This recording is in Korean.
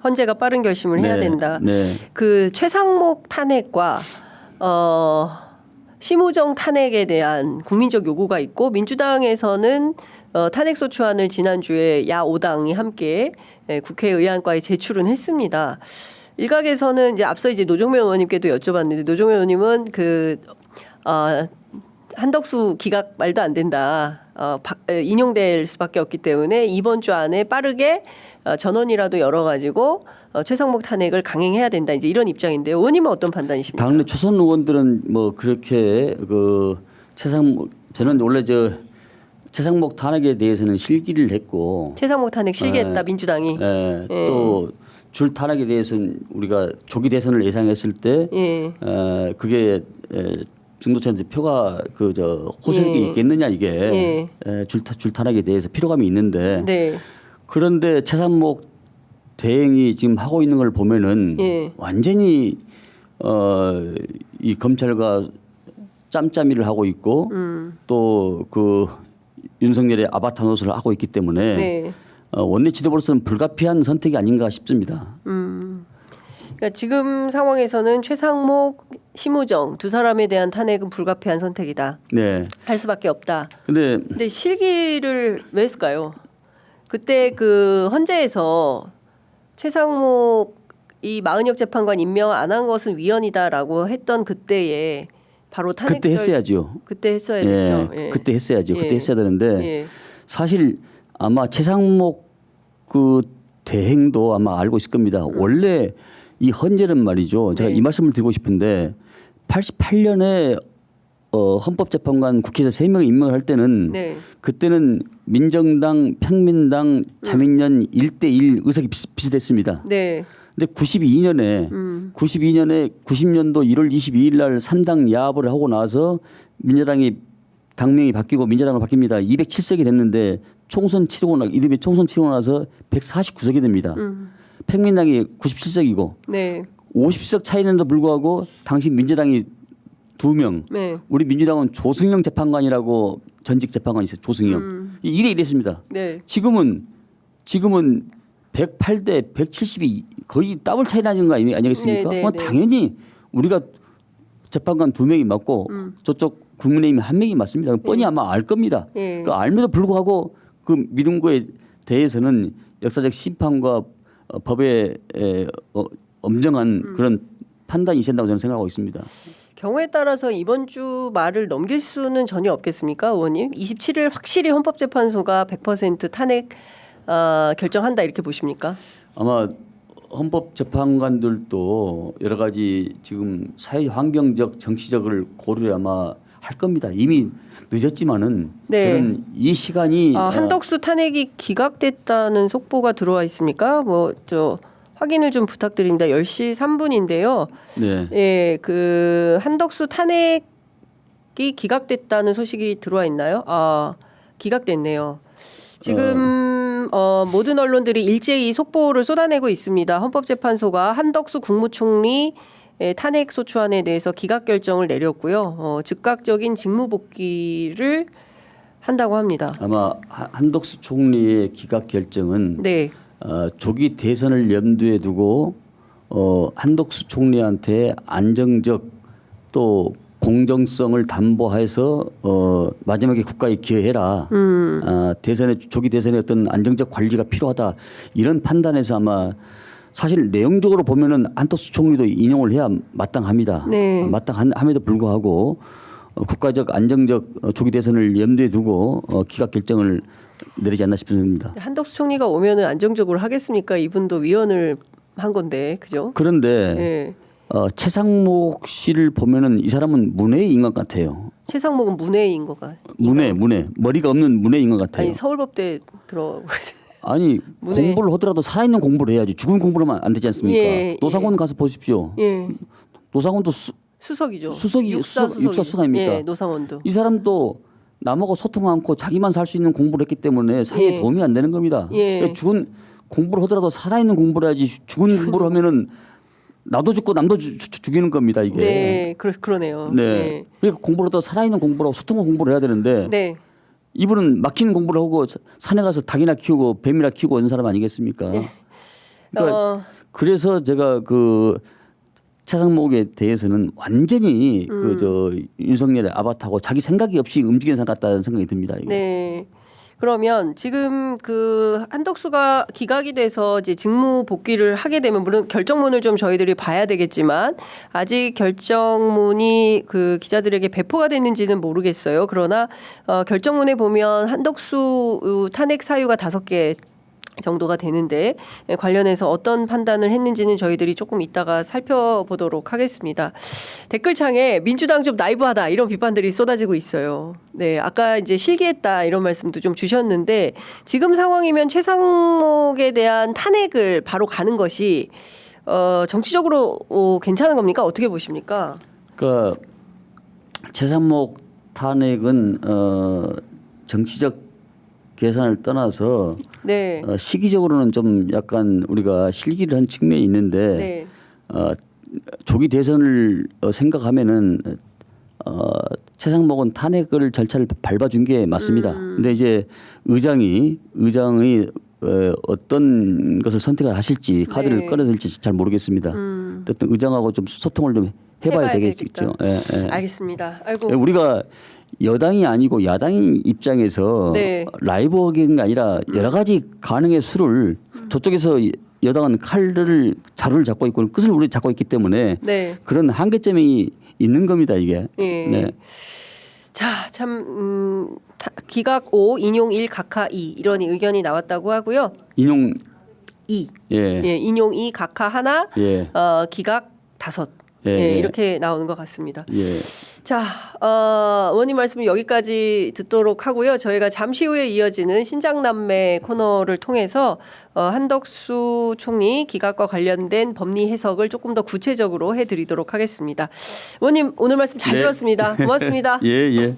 헌재가 빠른 결심을 해야 된다. 네. 그 최상목 탄핵과 심우정 탄핵에 대한 국민적 요구가 있고 민주당에서는 탄핵소추안을 지난주에 야5당이 함께 국회의안과에 제출은 했습니다. 일각에서는 이제 앞서 이제 노정면 의원님께도 여쭤봤는데 노정면 의원님은 한덕수 기각 말도 안 된다. 인용될 수밖에 없기 때문에 이번 주 안에 빠르게 전원이라도 열어가지고 최상목 탄핵을 강행해야 된다. 이제 이런 입장인데요. 의원님은 어떤 판단이십니까? 당내 초선 의원들은 뭐 그렇게 최상목 저는 원래 최상목 탄핵에 대해서는 실기를 했고 최상목 탄핵 실기했다 민주당이. 또 줄 탄핵에 대해서는 우리가 조기 대선을 예상했을 때 그게 중도층한테 표가 호소력이 있겠느냐 이게 줄 탄핵에 대해서 피로감이 있는데 네. 그런데 최상목 대행이 지금 하고 있는 걸 보면은 완전히 이 검찰과 짬짬이를 하고 있고 또 그 윤석열의 아바타 노릇을 하고 있기 때문에 원내 지도부로서는 불가피한 선택이 아닌가 싶습니다. 그러니까 지금 상황에서는 최상목, 심우정 두 사람에 대한 탄핵은 불가피한 선택이다. 네. 할 수밖에 없다. 근데 실기를 왜 했을까요? 그때 그 헌재에서 최상목 이 마은혁 재판관 임명 안 한 것은 위헌이다라고 했던 그때에 바로 탄핵 그때 했어야죠. 그때 했어야 됐죠. 그때 했어야죠. 그때 했어야 되는데 사실 아마 최상목 그 대행도 아마 알고 있을 겁니다. 원래 이 헌재는 말이죠. 제가 이 말씀을 드리고 싶은데 88년에 헌법재판관 국회에서 3명 임명을 할 때는 그때는 민정당, 평민당, 자민련 1대1 의석이 비슷했습니다. 네. 근데 92년에 90년도 1월 22일 날 3당 야합을 하고 나서 민주당이 당명이 바뀌고 민주당으로 바뀝니다. 207석이 됐는데 총선 치르고 이듬해 총선 치르고 나서 149석이 됩니다. 평민당이 97석이고 50석 차이는데도 불구하고 당시 민주당이 2명, 우리 민주당은 조승영 재판관이라고 전직 재판관이 있어요. 조승영. 이래 이랬습니다. 지금은 108대 170이 거의 더블 차이 나는 거 아니겠습니까? 당연히 우리가 재판관 2명이 맞고 저쪽 국민의힘 1명이 맞습니다. 뻔히 아마 알 겁니다. 알면도 불구하고 그 미룬 거에 대해서는 역사적 심판과 법의 엄정한 그런 판단이 있어야 된다고 저는 생각하고 있습니다. 경우에 따라서 이번 주 말을 넘길 수는 전혀 없겠습니까, 의원님? 27일 확실히 헌법재판소가 100% 탄핵 결정한다 이렇게 보십니까? 아마 헌법재판관들도 여러 가지 지금 사회 환경적 정치적을 고려를 아마 할 겁니다. 이미 늦었지만은 저는 이 시간이 한덕수 탄핵이 기각됐다는 속보가 들어와 있습니까? 확인을 좀 부탁드립니다. 10시 3분인데요. 그 한덕수 탄핵이 기각됐다는 소식이 들어와 있나요? 기각됐네요. 지금 모든 언론들이 일제히 속보를 쏟아내고 있습니다. 헌법재판소가 한덕수 국무총리 탄핵 소추안에 대해서 기각 결정을 내렸고요. 즉각적인 직무 복귀를 한다고 합니다. 아마 한덕수 총리의 기각 결정은 조기 대선을 염두에 두고 한덕수 총리한테 안정적 또 공정성을 담보해서 마지막에 국가에 기여해라. 조기 대선의 어떤 안정적 관리가 필요하다. 이런 판단에서 아마 사실 내용적으로 보면은 한덕수 총리도 인용을 해야 마땅합니다. 마땅함에도 불구하고 국가적 안정적 조기 대선을 염두에 두고 기각 결정을 내리지 않나 싶습니다. 한덕수 총리가 오면은 안정적으로 하겠습니까? 이분도 위헌을 한 건데, 그죠? 그런데 최상목 씨를 보면은 이 사람은 문외인 것 같아요. 최상목은 문외인 것 같아요. 문외 머리가 없는 문외인 것 같아요. 아니 서울법대 들어가고 아니 공부를 하더라도 살아있는 공부를 해야지 죽은 공부를 하면 안 되지 않습니까? 노상원 가서 보십시오. 노상원도 수석이죠. 육사수석 아닙니까? 노상원도. 이 사람도 남하고 소통 않고 자기만 살 수 있는 공부를 했기 때문에 사회에 도움이 안 되는 겁니다. 그러니까 죽은 공부를 하더라도 살아있는 공부를 해야지 죽은 공부를 하면은 나도 죽고 남도 죽이는 겁니다 이게. 그러네요. 그러니까 공부를 하다 살아있는 공부라고 소통한 공부를 해야 되는데 이분은 막히는 공부를 하고 산에 가서 닭이나 키우고 뱀이나 키우고 있는 사람 아니겠습니까? 그러니까 그래서 제가 그 최상목에 대해서는 완전히 그 저 윤석열의 아바타고 자기 생각이 없이 움직이는 사람 같다는 생각이 듭니다. 이게. 네. 그러면 지금 그 한덕수가 기각이 돼서 이제 직무 복귀를 하게 되면 물론 결정문을 좀 저희들이 봐야 되겠지만 아직 결정문이 그 기자들에게 배포가 됐는지는 모르겠어요. 그러나 결정문에 보면 한덕수 탄핵 사유가 5개 정도가 되는데 관련해서 어떤 판단을 했는지는 저희들이 조금 이따가 살펴보도록 하겠습니다. 댓글창에 민주당 좀 나이브하다 이런 비판들이 쏟아지고 있어요. 네, 아까 이제 실기했다 이런 말씀도 좀 주셨는데 지금 상황이면 최상목에 대한 탄핵을 바로 가는 것이 정치적으로 괜찮은 겁니까? 어떻게 보십니까? 그러니까 최상목 탄핵은 정치적 계산을 떠나서 네. 시기적으로는 좀 약간 우리가 실기를 한 측면이 있는데 네. 조기 대선을 생각하면은 최상목은 탄핵을 절차를 밟아준 게 맞습니다. 근데 이제 의장이 어떤 것을 선택을 하실지 카드를 네. 꺼내들지 잘 모르겠습니다. 어쨌든 의장하고 좀 소통을 좀 해봐야 되겠죠. 예, 예. 알겠습니다. 아이고. 우리가 여당이 아니고 야당인 입장에서 네. 라이브 워킹이 아니라 여러 가지 가능의 수를 저쪽에서 여당은 자루를 잡고 있고 끝을 우리 잡고 있기 때문에 네. 그런 한계점이 있는 겁니다 이게. 예. 네. 자, 참 기각 5, 인용 1, 각하 2 이런 의견이 나왔다고 하고요. 인용 2. 예. 예, 인용 2, 각하 하나, 예. 기각 5. 예, 예, 예. 이렇게 나오는 것 같습니다. 예. 자, 의원님 말씀 여기까지 듣도록 하고요. 저희가 잠시 후에 이어지는 신장남매 코너를 통해서 한덕수 총리 기각과 관련된 법리 해석을 조금 더 구체적으로 해드리도록 하겠습니다. 의원님 오늘 말씀 잘 네. 들었습니다. 고맙습니다. 예, 예.